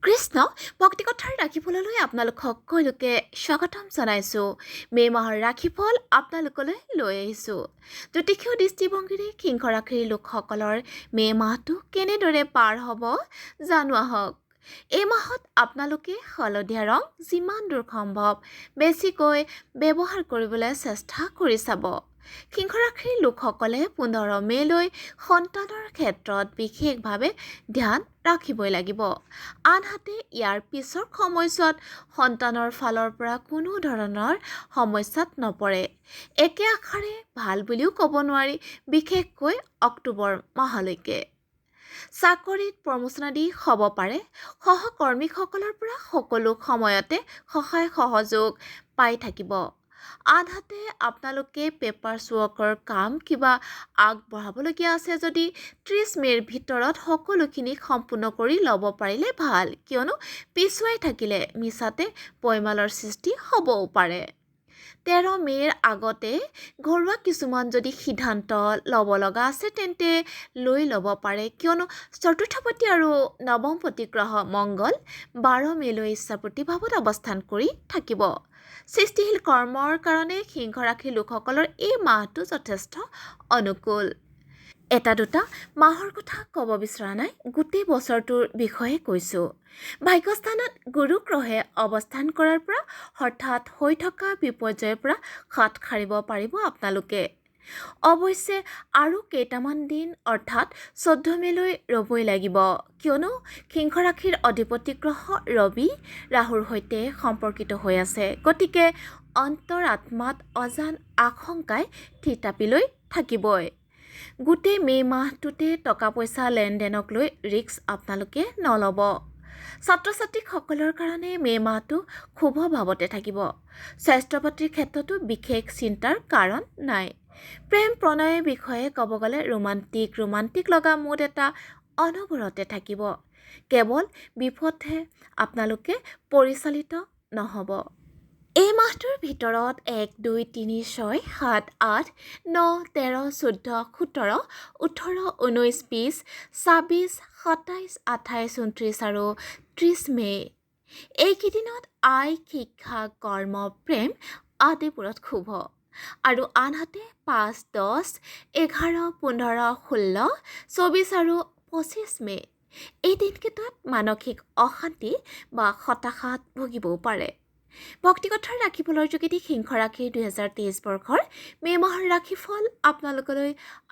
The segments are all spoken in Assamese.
কৃষ্ণ ভক্তি কথাৰ ৰাশিফললৈ আপোনালোক সকলোকে স্বাগতম জনাইছোঁ। মে' মাহৰ ৰাশিফল আপোনালোকলৈ লৈ আহিছোঁ। জ্যোতিষীয় দৃষ্টিভংগীৰে সিংহ ৰাশিৰ লোকসকলৰ মে' মাহটো কেনেদৰে পাৰ হ'ব জানো আহক। এই মাহত আপোনালোকে হালধীয়া ৰং যিমান দূৰ সম্ভৱ বেছিকৈ ব্যৱহাৰ কৰিবলৈ চেষ্টা কৰি চাব। সিংহ ৰাশিৰ লোকসকলে 15 মে'লৈ সন্তানৰ ক্ষেত্ৰত বিশেষভাৱে ধ্যান ৰাখিবই লাগিব। আনহাতে ইয়াৰ পিছৰ সময়ছোৱাত সন্তানৰ ফালৰ পৰা কোনো ধৰণৰ সমস্যাত নপৰে। একে আষাৰে ভাল বুলিও ক'ব নোৱাৰি, বিশেষকৈ অক্টোবৰ মাহলৈকে। চাকৰিত প্ৰমোচন আদি হ'ব পাৰে। সহকৰ্মীসকলৰ পৰা সকলো সময়তে সহায় সহযোগ পাই থাকিব। আনহাতে আপোনালোকে পেপাৰছ ৱৰ্কৰ কাম কিবা আগবঢ়াবলগীয়া আছে যদি 30 মে'ৰ ভিতৰত সকলোখিনি সম্পূৰ্ণ কৰি ল'ব পাৰিলে ভাল, কিয়নো পিছুৱাই থাকিলে মিছাতে পৈমালৰ সৃষ্টি হ'বও পাৰে। 13 মে'ৰ আগতে ঘৰুৱা কিছুমান যদি সিদ্ধান্ত ল'ব লগা আছে তেন্তে লৈ ল'ব পাৰে, কিয়নো চতুৰ্থপতি আৰু নৱমপতি গ্ৰহ মংগল 12 মে'লৈ ইচ্ছাপতি ভাৱত অৱস্থান কৰি থাকিব। সৃষ্টিশীল কৰ্মৰ কাৰণে সিংহ ৰাশিৰ লোকসকলৰ এই মাহটো যথেষ্ট অনুকূল। এটা দুটা মাহৰ কথা ক'ব বিচৰা নাই, গোটেই বছৰটোৰ বিষয়ে কৈছোঁ। ভাগ্যস্থানত গুৰু গ্ৰহে অৱস্থান কৰাৰ পৰা হঠাৎ হৈ থকা বিপৰ্যয়ৰ পৰা হাত সাৰিব পাৰিব আপোনালোকে। অৱশ্যে আৰু কেইটামান দিন অৰ্থাৎ 14 মে'লৈ ৰ'বই লাগিব, কিয়নো সিংহ ৰাশিৰ অধিপতি গ্ৰহ ৰবি ৰাহুৰ সৈতে সম্পৰ্কিত হৈ আছে। গতিকে অন্তৰ আত্মাত অজান আশংকাই থিতাপি লৈ থাকিবই। গোটেই মে' মাহটোতে টকা পইচা লেনদেনক লৈ ৰিস্ক আপোনালোকে নল'ব। ছাত্ৰ ছাত্ৰীসকলৰ কাৰণে মে' মাহটো শুভ ভাৱতে থাকিব। স্বাস্থ্য পাতিৰ ক্ষেত্ৰতো বিশেষ চিন্তাৰ কাৰণ নাই। প্ৰেম প্ৰণয়ৰ বিষয়ে ক'ব গ'লে ৰোমান্টিক লগা মুড এটা অনবৰতে থাকিব। কেৱল বিপথে আপোনালোকে পৰিচালিত নহ'ব। এই মাহটোৰ ভিতৰত 1, 2, 3, 6, 7, 8, 9, 13, 14, 17, 18, 19, 20, 26, 27, 28, 29 আৰু 30 মে'। এইকেইদিনত আয়, শিক্ষা, কৰ্ম, প্ৰেম আদিবোৰত শুভ। আৰু আনহাতে 5, 10, 11, 15, 16, 24 আৰু 25 মে'। এই দিনকেইটাত মানসিক অশান্তি বা হতাশাত ভুগিবও পাৰে। ভক্তি কথাৰ ৰাশিফলৰ যোগেদি সিংহ ৰাশিৰ 2023 বৰ্ষৰ মে' মাহৰ ৰাশিফল আপোনালোকলৈ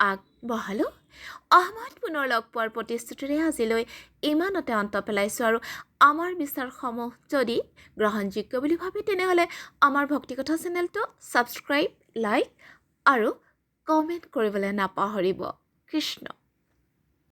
আগবঢ়ালোঁ। অহা পুনৰ লগ পোৱাৰ প্ৰতিশ্ৰুতিৰে আজিলৈ ইমানতে অন্ত পেলাইছোঁ। আৰু আমাৰ বিচাৰসমূহ যদি গ্ৰহণযোগ্য বুলি ভাবে তেনেহ'লে আমাৰ ভক্তি কথা চেনেলটো ছাবস্ক্ৰাইব, লাইক আৰু কমেণ্ট কৰিবলৈ নাপাহৰিব। কৃষ্ণ।